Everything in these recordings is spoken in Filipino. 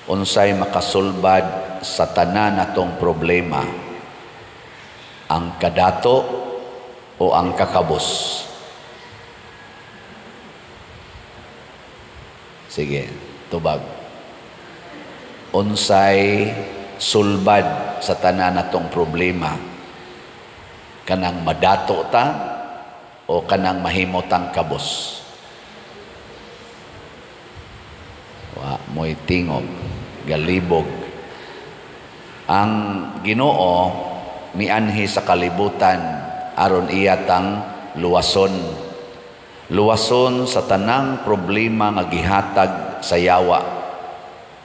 unsay makasulbad sa tanan natong problema, ang kadato o ang kakabos? Sige, tubag. Unsay sulbad sa tanan natong problema, kanang madato ta o kanang mahimotang kabos? Wa mo'y tingog, galibog. Ang Ginoo mianhi sa kalibutan aron iyatang luwason. Luwason sa tanang problema nga gihatag sa yawa.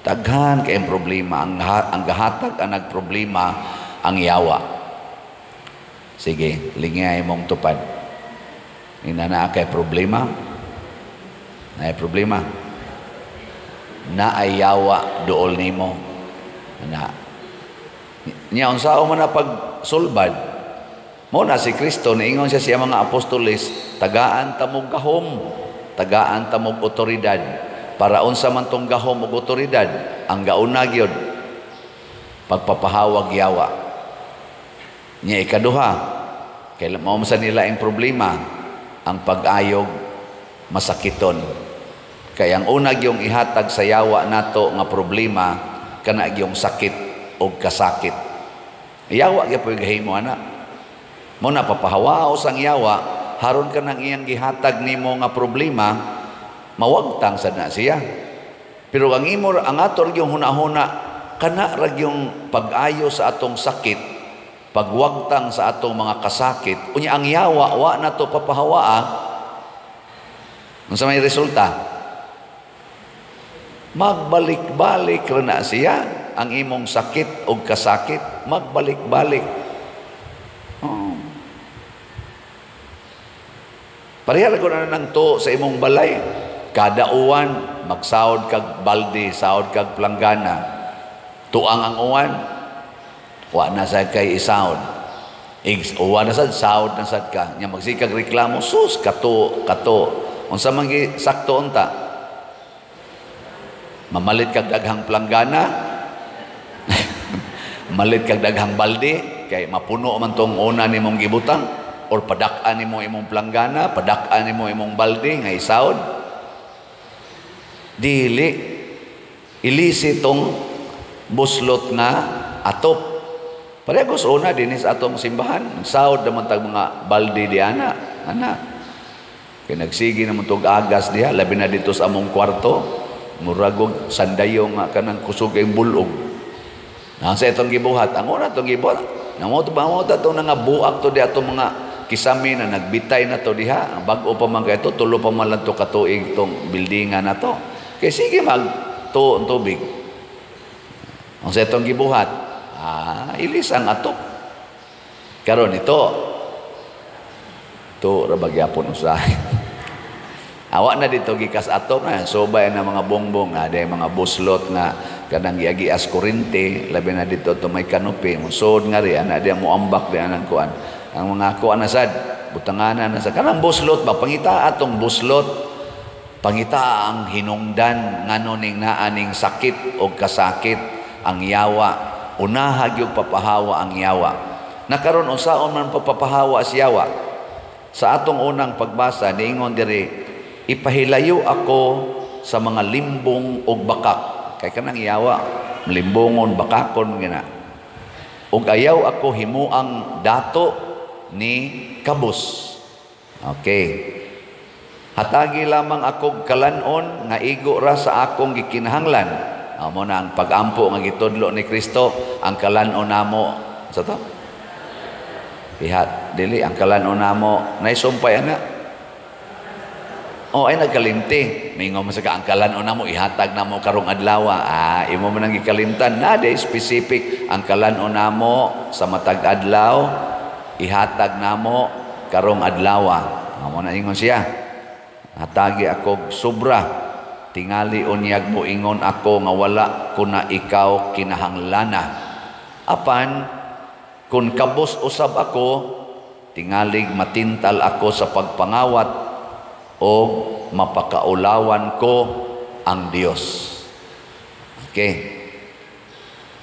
Daghan kay problema ang gahatag ang nagproblema ang yawa. Sige, lingay mong tupad. Inana kay problema. Nay problema. Na ay yawa dool nimo. Na. Nya unsa man na pagsulbad? Mo na si Kristo niingon siya mga apostoles, tagaan tamog gahom, tagaan tamog otoridad. Para unsa man tong gahom ug otoridad, ang gauna gyud pagpapahawag yawa. Nya ikaduha, kay mao sa nila ang problema, ang pag-ayog masakiton. Kaya ang una yung ihatag sa yawa nato nga problema, kana yung sakit o kasakit. Yawa gyud po gahimo ana. Mo na papahawaos ang yawa, haron ka nang iyang gihatag nimo nga problema, mawagtang sad na siya. Pero ang imo ang ato yung hunahuna, kana ra yung pag-ayo sa atong sakit, pagwagtang sa atong mga kasakit, unya ang yawa wa nato papahawaa. Unsa may resulta? Magbalik-balik ra na siya ang imong sakit o kasakit, magbalik-balik. Oh. Parehara ko na nang to sa imong balay. Kada uwan, magsahod kag balde, sahod kag planggana. Tuang ang uwan, wa na sa kay isahod. Uwan na sad, sahod na sad ka. Nya magsikag reklamo, sus, kato. Unsa man gi sakto unta? Mamalit kag daghang planggana, malit kag daghang balde, kay mapuno man tong una nimong gibutang, or padak-an nimo imong planggana, padak-an nimo imong balde nga isahod. Dili ilisi tong buslot nga atop. Parehas una dinis atong simbahan, sahod naman tag mga balde di ana. Kay nagsigi naman tog agas diha, labi na dito sa among kwarto. Muragog sandayo nga kanang kusog ang bulog. Nasa itong gibuhat, ang una itong gibuhat, namoto itong nangabuak to diha itong mga kisami na nagbitay na to diha, bago pa man ito, tulo pa man lang to katuig itong buildingan na to. Kaya sige mag-tuon tubig. Ang sa itong gibuhat, ilis ang atop. Karon ito rabagyapon usahin. Awa na dito gikas atop na sobay na mga bongbong, ada mga buslot nga kanang giagias kurente, labi na dito to may kanopi, musod nga ri ana dia moambak di anang kuan. Ang mga kuan na sad butanganan na sa kanang buslot ba pangita atong buslot, pangita ang hinungdan ngano ning naaning sakit o kasakit ang yawa, unaha gyud papahawa ang yawa. Nakaron unsaon man papahawa si yawa? Sa atong unang pagbasa niingon diri, ipahilayo ako sa mga limbong o bakak. Kay kanang yawa, limbongon, bakakon, gina. O ayaw ako himuang dato ni kabos. Okay. Hatagi lamang akong kalanon nga igo ra sa akong gikinahanglan. Amo na ang pag-ampo nga gitudlo ni Kristo, ang kalanon namo. Sa to? Pihat, dili, ang kalanon namo. Naisumpay ana. Ay nagkalimti. May nga masaka ang kalanon na mo, ihatag na mo karong adlaw. Imo man ang ikalimtan. Nade specific ang kalanon na mo sa matag adlaw, ihatag na mo karong adlaw. Amo na ingon siya. Hatagi ako sobra. Tingali unyag mo ingon ako nga wala ko na ikaw kinahanglana. Apan, kung kabos usab ako, tingalig matintal ako sa pagpangawat o mapakaulawan ko ang Dios. Okay.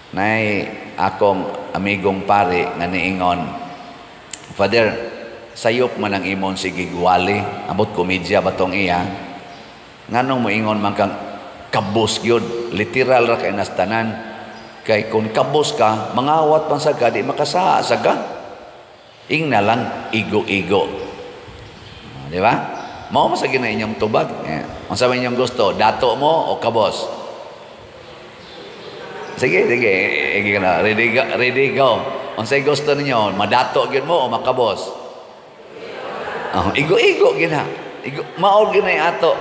Nay akong amigong pare nga niingon, Father, sayop man ang imon sige guwali, abot komedya batong iya. Nganong moingon man kang kabos gyud, literal ra kay nastanan. Kay kung kabos ka, mangawat man sa ka, di makasaa sa ka. Ing na lang igo-igo. Di ba? Mao masagi na inyong tubag. Ang sabi inyong gusto, dato mo o kabos? Sige, sige. Ready, go. Ang say gusto ninyo, madato gyud mo o makabos? Igo-igo gina. Maog gina ato.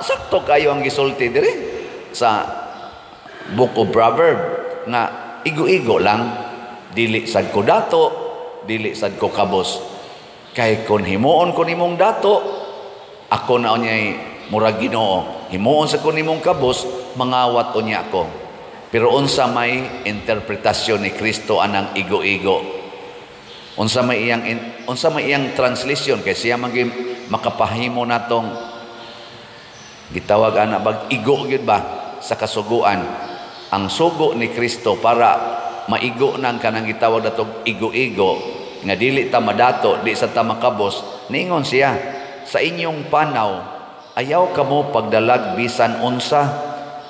Sakto kayo ang gisulti diri sa Book of Proverbs nga igo-igo lang, dili sad ko dato, dili sad ko kabos. Kay kun himuon ko nimong dato, ako na unyay murag Ginoo. Himuon sa ko nimong kabos, mangawat unya ako. Pero unsa may interpretasyon ni Kristo anang igo-igo? Unsa may iyang translation kay siya makapahimo natong gitawag ana bag igo gyud ba sa kasuguan. Ang sugo ni Kristo para maigo nang kanang gitawag natong igo-igo nga dili ta madato, di sa ta makabos. Ningon siya, sa inyong panaw ayaw kamo pagdalag bisan unsa,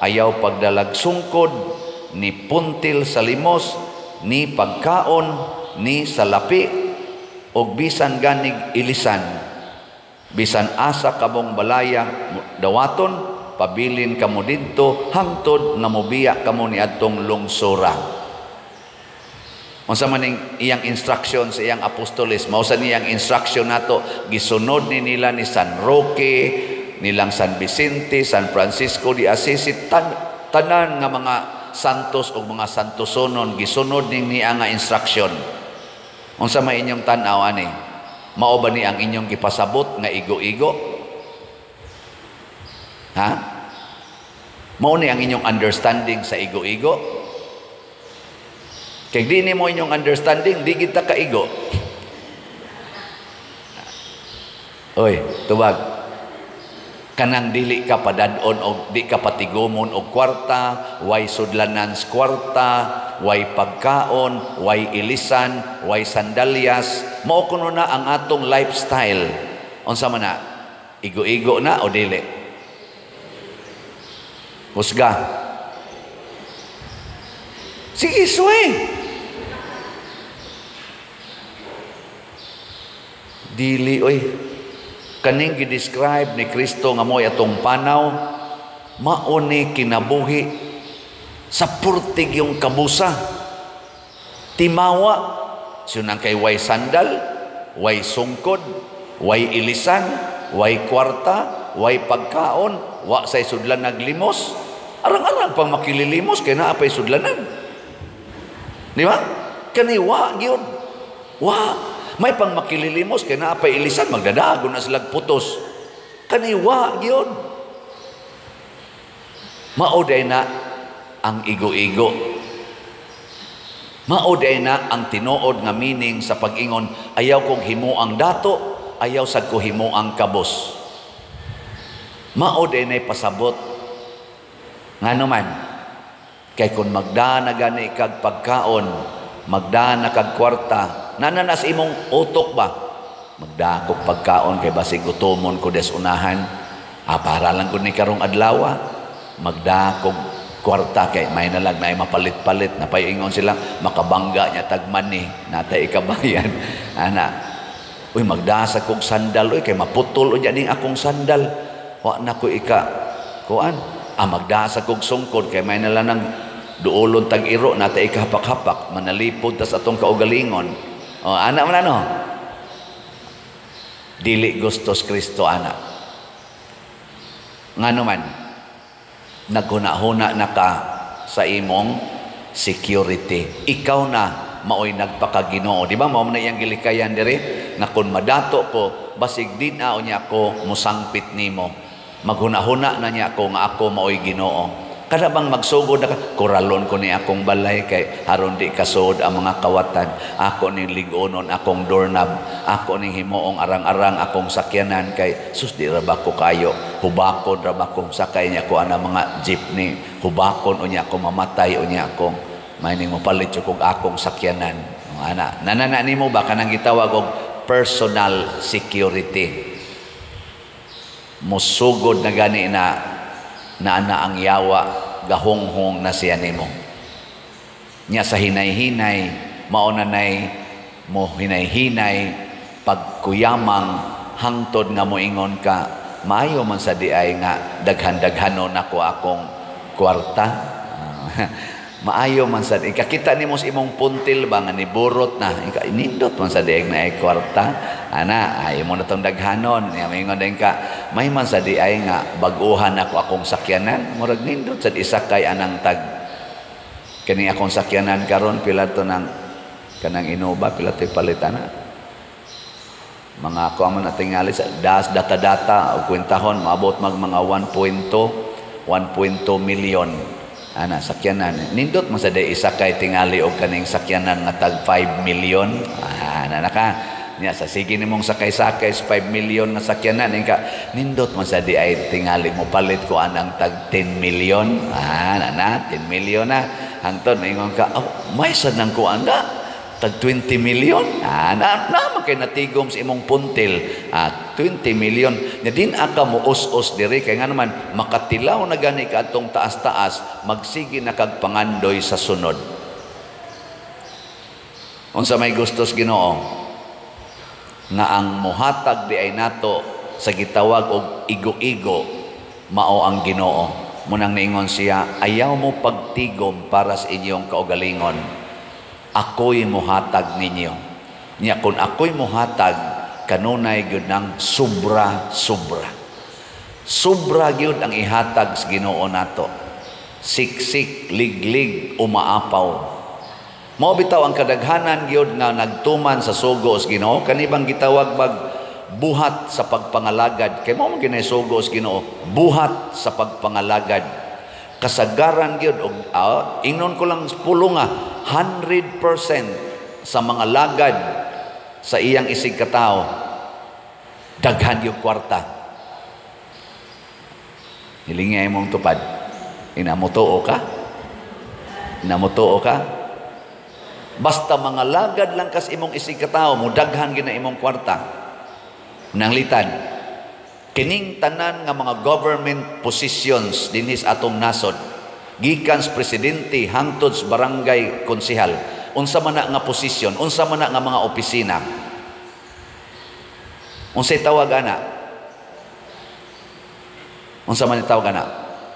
ayaw pagdalag sungkod, ni puntil sa limos, ni pagkaon, ni salapi, o bisan ganig ilisan. Bisan asa kamong balaya dawaton, pabilin kamo didto, hangtod nga mobiya kamo ni adtong lungsura. Unsa man iyang instruction sa iyang apostoles, mao sa niyang instruction nato, gisunod ni nila ni San Roque, nilang San Vicente, San Francisco de Assisi, tanan nga mga santos o mga santosonon, gisunod niya nga instruction. Unsa may inyong tan-aw ani? Mao ba ni ang inyong gipasabot nga igo-igo? Ha? Mao ni ang inyong understanding sa igo-igo? Kay di ni mo inyong understanding, di kita kaigo. Oy, tubag. Kanang dili ka padadon o di ka patigomon og kwarta, way sudlanan sa kwarta, way pagkaon, way ilisan, way sandalyas. Mao kuno na ang atong lifestyle. Unsa man na? Igo-igo na o dili? Husga. Sige, swing. Dili, oy. Kaning gidescribe ni Kristo nga mo'y atong panaw, mauni kinabuhi sa purtig yung kabusa. Timawa, sunang kay way sandal, way sungkod, way ilisan, way kwarta, way pagkaon, wa say sudlan naglimos. Arang-arang pang makililimos kay naa pay sudlanan. Di ba? Kani wa gyud. Wa. May pang makililimos kay naa pay ilisan, magdadago na sila putos. Kaniwa gyud. Mauday na ang igo-igo. Mauday na ang tinuod nga meaning sa pag-ingon, ayaw kong himo ang dato, ayaw sad ko himo ang kabos. Mauday na pasabot. Ngano man, kay kung magdana gani kag pagkaon, magdana kag kwarta, nananas imong utok ba? Magdakog pagkaon kay basig gutomon ko des unahan. Para lang ko ni karong adlaw. Magdakog kwarta kay may nalag na mapalit-palit na paingon sila makabangga niya tagman ni natay ikabayan. Ana. Uy magdasa kog sandal uy kay maputol unya ning akong sandal. Wa na ko ika kuan. Magdasa kog sungkod kay may nalang duolon tag iro natay ikahapak-hapak manalipod tas atong kaugalingon. Anak man ano? Dili gustos Kristo anak. Ngano man? Naghuna-huna na ka sa imong security. Ikaw na maoy nagpakaginoo. Di ba? Mao na iyang gilikayan diri nga kun madato ko basig din niya ako musangpit nimo. Maghuna-huna na niya ako nga ako maoy Ginoo. Kada bang magsugod na ka, kuralon ko ni akong balay kay haron di kasud ang mga kawatan. Ako ning ligonon akong doorknob. Ako ning himuong arang-arang akong sakyanan kay sus di ra ba ko kayo. Hubakon ra ba kong sakay niya ko ana mga jeepney. Hubakon unya ako mamatay unya ako. May ning mopalit kog akong sakyanan. Ana, nanana nimo ba kanang gitawag og personal security. Musugod na gani na ang yawa gahonghong na siya nimo. Nya sa hinay-hinay maunanay mo hinay-hinay pagkuyamang hangtod nga moingon ka maayo man sa diay nga daghan-daghanon ako akong kwarta. Maayo man sa ikakita nimo sa imong puntil ba nga niburot na inindot man sa diay na ay kwarta. Ana, ay mo na itong daghanon. Maingon din ka, may man sa diay nga baguhan ako akong sakyanan. Murag nindot sa isakay anang tag. Kani akong sakyanan karon pila to ng kanang Innova, pila to palitan na. Mga ako man natingali sa data o kwentahon, maabot mga 1.2 million. Ana, sakyanan. Nindot man sa diay isakay tingali o kaning sakyanan nga tag 5 million. Ana na ka. Nya sa sige nimong sakay-sakay 5 million na sakyanan ka nindot man sa di ay tingali mo palit ko anang tag 10 million na 10 million na hangtod ingon ka may sad nang ko anda tag 20 million na makay natigom sa imong puntil 20 million nya din aka mo us-us diri kay nga naman makatilaw na gani ka atong taas-taas magsige na kag pangandoy sa sunod. Unsa may gustos Ginoo nga ang muhatag di ay nato sa gitawag og igo-igo mao ang Ginoo. Munang niingon siya, ayaw mo pagtigom para sa inyong kaugalingon. Ako'y muhatag ninyo. Nya kung ako'y muhatag, kanunay gyud ng sobra-sobra. Sobra gyud ang ihatag sa Ginoo nato. Siksik, liglig, umaapaw. Mao bitaw ang kadaghanan gyud nga nagtuman sa sugo sa Ginoo kanibang gitawag buhat sa pagpangalagad kay mao man ginay sugo sa Ginoo buhat sa pagpangalagad kasagaran gyud og ingnon ko lang pulo nga 100% sa mga lagad sa iyang isig katao daghan yung kwarta. Hilingay mong tupad inamutuo ka basta mga lagad lang kas imong isig katao mo daghan gina imong kwarta. Nanglitan kining tanan nga mga government positions dinhis atong nasod gikan sa presidente hangtod sa barangay konsehal unsa man nga posisyon unsa man nga mga opisina unsay tawag ana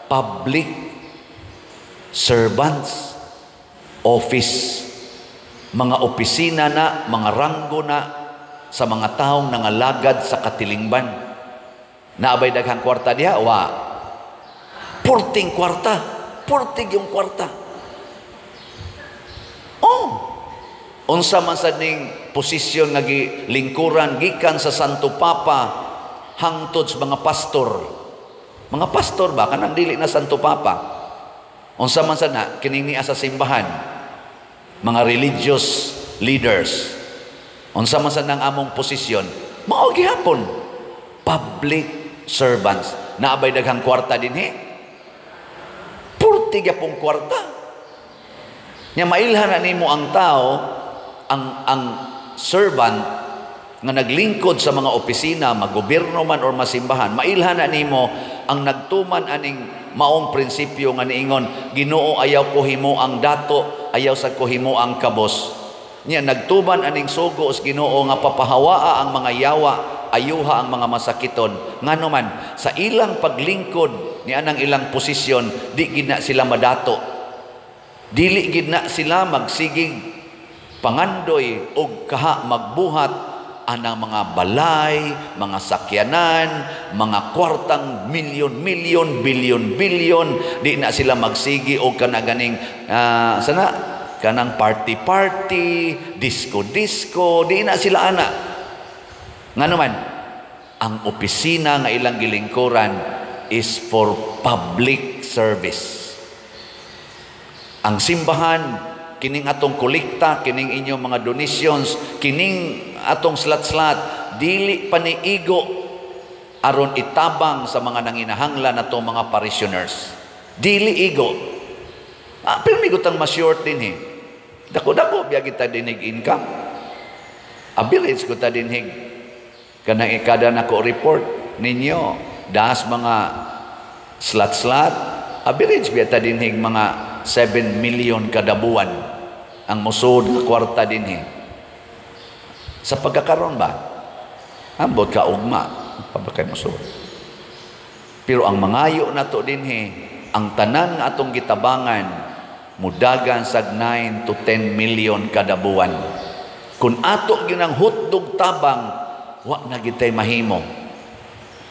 public servants office. Mga opisina na, mga ranggo na sa mga taong nangalagad sa katilingban. Naabay daghang kwarta diha, Purting kwarta. Purtig yung kwarta. Unsa man sa ning posisyon nga lingkuran gikan sa Santo Papa hangtod sa mga pastor. Mga pastor ba kanang dili na Santo Papa? Unsa man sa na kining niya sa simbahan? Mga religious leaders. Unsa man sa nang among posisyon, mao gihapon public servants. Naabay daghang kwarta dinhi. Purti gyapon kwarta. Nya mailhan na nimo ang tao, ang servant nga naglingkod sa mga opisina, magobyerno man or masimbahan, mailhan na nimo ang nagtuman aning maong prinsipyo nga niingon, Ginoo ayaw ko himo ang dato, ayaw sa ko himo ang kabos. Nya nagtuban aning sugo sa Ginoo nga papahawaa ang mga yawa, ayuha ang mga masakiton. Ngano man sa ilang paglingkod ni anang ilang posisyon, di gid na sila madato. Dili gid na sila magsigig pangandoy og kaha magbuhat anang mga balay, mga sakyanan, mga kwartang milyon-milyon, bilyon-bilyon, di na sila magsigi o kanaganing kanang party-party, disco-disco, di na sila ana. Nga naman, ang opisina nga ilang gilingkuran is for public service. Ang simbahan, kining atong kolekta, kining inyong mga donations, kining atong slat-slat, dili paniigo aron itabang sa mga nanginahanglan natong mga parishioners. Dili igo. Pero may gutang ma-short din eh. Dako-dako biya kita dinig income. Abilis ko ta dinig. Kanang ikada na ko report ninyo. Das mga slat-slat. Abilis biya ta dinig mga 7 million kada buwan ang musod nga kwarta dinhi. Sa pagkakaroon ba? Ambot ka ugma, pabakay musod. Pero ang mangayo na to dinhi, ang tanan nga atong gitabangan, mudagan sag 9 to 10 million kada buwan. Kung ato ginang hutdog tabang, wa na gitay mahimo.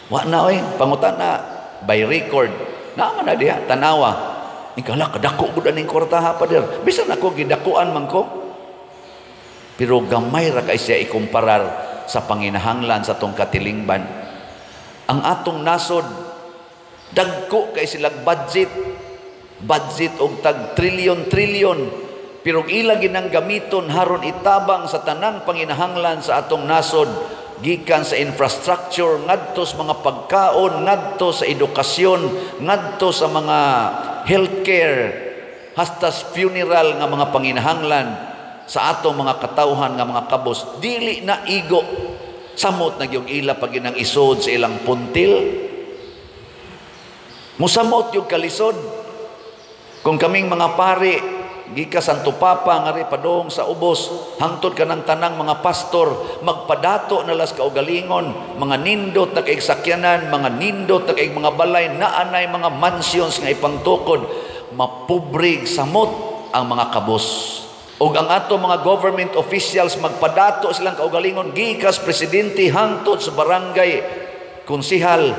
Wa na oy, pangutan na by record. Naman na diha tanawa. Ikala kadako gud aning kwartaha pa der. Bisan ako gidakuan man ko. Pero gamay ra kay siya ikumparar sa panginahanglan sa tong katilingban. Ang atong nasod dagko kay silang budget og tag trilyon. Pero ila ginang gamiton haron itabang sa tanang panginahanglan sa atong nasod, gikan sa infrastructure, ngadto sa mga pagkaon, ngadto sa edukasyon, ngadto sa mga healthcare, hasta funeral nga mga panginahanglan sa atong mga katawhan nga mga kabos. Dili na igo. Samot na yung ila pag inang isod sa ilang puntil. Musamot yung kalisod. Kung kaming mga pari, gika Santo Papa nga ri padong sa ubos, hangtod ka ng tanang mga pastor, magpadato na las kaugalingon, mga nindot na kaig sakyanan, mga nindot na kaig mga balay, naanay mga mansions nga ipangtukod, mapubrig samot ang mga kabos. Og ang ato mga government officials magpadato silang kaugalingon, gikas presidente hangtod sa barangay konsihal,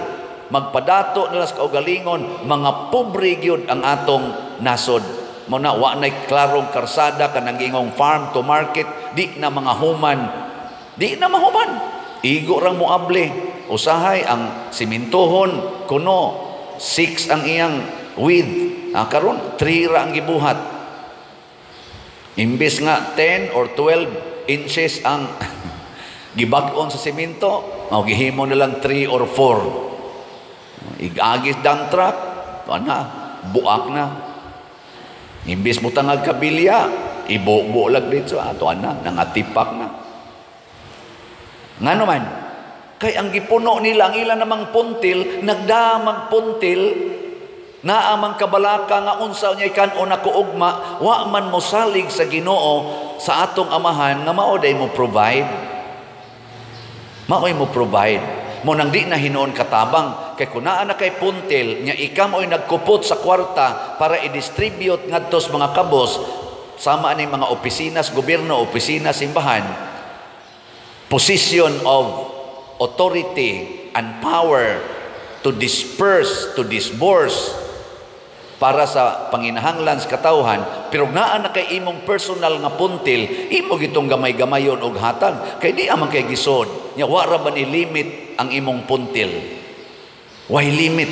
magpadato na las kaugalingon, mga pobre gyud ang atong nasod. Muna wa na'y klarong karsada kanang ingong farm to market, di na mga human, di na mahuman. Igo rang muable, usahay ang simintohon kuno 6 ang iyang width, karon 3 ra ang gibuhat. Imbes nga 10 or 12 inches ang gibag-on sa simento, gihimo na lang 3 or 4. Igagis dump truck, buak na. Imbis mo tangag kabilya, ibo-bo lang dito ato nangatipak na. Nga naman, kay ang gipuno nila, ang ilan namang puntil, nagdamag puntil, na amang kabalaka nga unsa niya kanon na kuugma, wa man mo salig sa Ginoo sa atong amahan nga maoday mo provide. Maoy mo provide. Mo nang di na hinuon katabang kay kunaan na kay puntil nya ikam oy nagkupot sa kwarta para i-distribute ngadto sa mga kabos sama ani mga opisina sa gobyerno, opisina sa simbahan, position of authority and power to disperse, to disburse para sa panginahanglan sa katawhan, pero naa na kay imong personal nga puntil, imo gitong gamay-gamayon og hatag kay di amang kay gisod nya wa ra man i-limit ang imong puntil. Why limit?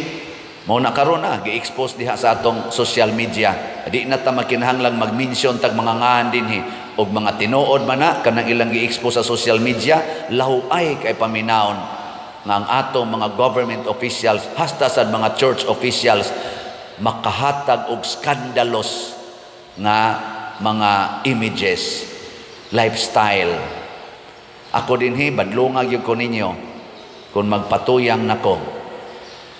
Mao na karon gi-expose diha sa atong social media. Di na ta makinahanglang mag-mention tag mga ngan dinhi og mga tinuod man na kanang ilang gi-expose sa social media, lahuay kay paminaon nga ang atong mga government officials hasta sa mga church officials makahatag og skandalos nga mga images, lifestyle. Ako dinhi badlungag yung ko ninyo kung magpatuyang nako.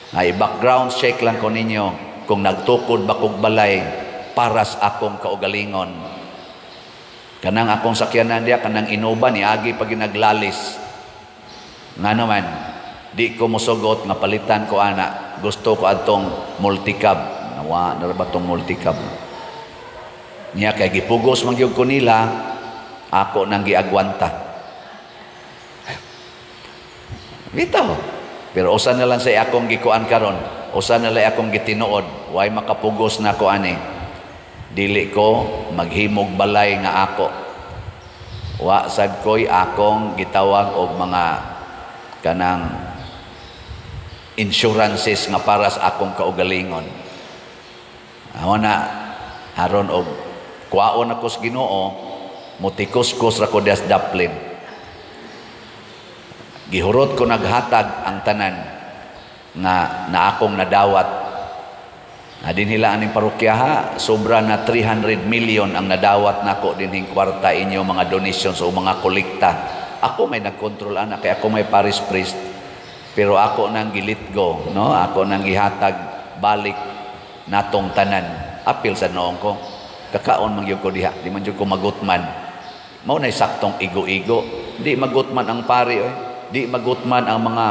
Ay background check lang ko ninyo kung nagtukod ba kog balay para sa akong kaugalingon. Kanang akong sakyanan diya, kanang inuban niagi pag ginaglalis. Nga naman, di ko musugot nga palitan ko ana. Gusto ko atong multicab. Nawa na ba tong multicab? Niya kay gipugos man gyud ko nila, ako nang giagwanta. Bitaw. Pero usa na lang sa akong gikuan karon, usa na lang akong gitinuod, way makapugos na ko ani. Dili ko maghimog balay nga ako. Wa sad koy akong gitawag og mga kanang insurances nga para sa akong kaugalingon. Awa na Aron og kuwaon ako sa Ginoo, mutikos-kos ra ko das daplin. Gihurot ko naghatag ang tanan na akong nadawat. Na dinhila aning parokyaha, sobra na 300 million ang nadawat nako dinhing kwarta inyo mga donations o mga kolekta. Ako may nagkontrol ana kay ako may parish priest. Pero ako nang gilit go, no? Ako nang gihatag balik natong tanan. Apil sa noong ko. Kakaon man gyud ko diha, di man gyud ko magutman. Mao nay saktong igo-igo. Di magutman ang pari oy. Di magutman ang mga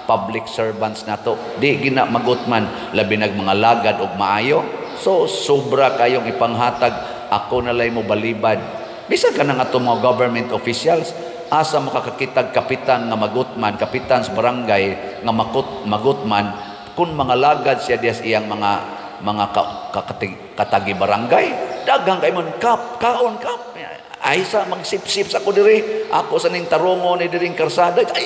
public servants nato. Di gina magutman labi nag mga lagad og maayo. So sobra kayong ipanghatag, ako nalay mo balibad. Bisan ka nang ato mga government officials, asa makakakitag kapitan nga magutman, kapitan sa barangay nga magutman kun mga lagad siya dias iyang mga katagi barangay. Daghang kay mon kaon ay sa magsip-sip sa ko diri, ako sa ning tarungo ni diring karsada, ay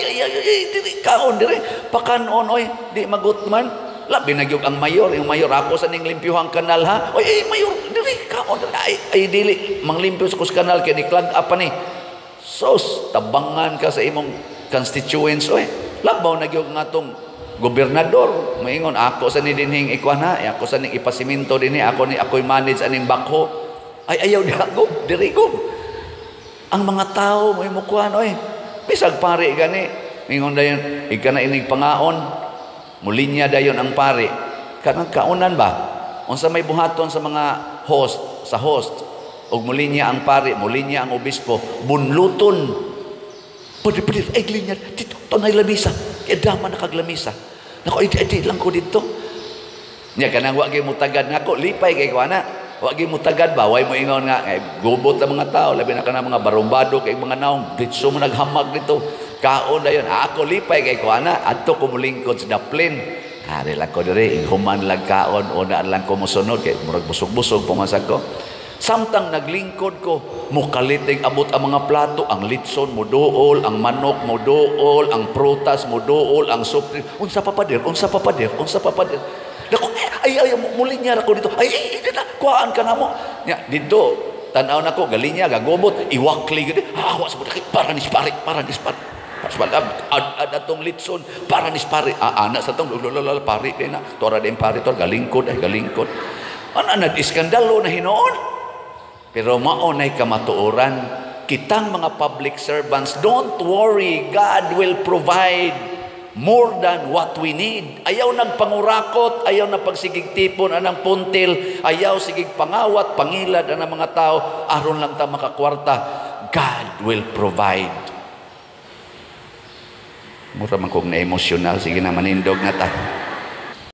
diri kaon diri pakanon oy, di magutman. Labi na gyud ang mayor, yung mayor ako sa ning limpyuhang kanal ha. Oy mayor diri kaon ay dili manglimpyo sa kus kanal kay ni clog up ni. Sos tabangan ka sa imong constituents oy. Labaw na gyud ngatong gobernador, maingon ako sa ni dinhing ikwana, ako sa ning ipasiminto dinhi, ako'y manage aning bakho. Ay ayaw diha go, diri go. Ang mga tao mo imukuan oy. Bisag pari gani, mingon dayon ika na inig pangaon, mulinya dayon ang pari. Kanang kaunan ba? Unsa may buhaton sa mga host ug mulinya ang pari, mulinya ang obispo, bunluton. Pwede ay linya dito tunay lamisa. Edama nakaglamisa. Nako edi lang ko dito. Nya kanang wa gyud mutagad nako, lipay kay ko ana. Wa gyud mutagad ba, way mo ingon nga gubot ang mga tao, labi na kana mga barumbado kay mga naong ditso mo naghamag dito. Kaon dayon, ako lipay kay ko ana, adto ko mulingkod sa daplin. Ari lang ko diri, human lang kaon, una lang ko mosunod kay murag busog-busog pumasag ko. Samtang naglingkod ko, mukalitig abot ang mga plato, ang litson mo dool, ang manok mo dool, ang prutas mo dool, ang supli. Unsa pa pader. Dako ay mulinya ra ko dito. Ay kuhaan ka na mo. Nya dito tan-aw nako galinya gagobot, iwakli gid. Awas mo daki para ni pare. Pasbal adatong litson para ni pare. Anak sa tong pare din na. Tora din pare tor galingkod. Ana na iskandalo na hinoon. Pero mao nay kamatuoran, kitang mga public servants, don't worry, God will provide more than what we need. Ayaw nagpangurakot, ayaw na pagsigigtipon anang puntil, ayaw sigig pangawat, pangilad anang mga tao, aron lang ta makakwarta. God will provide. Mura man kog na emosyonal, sige na manindog na ta.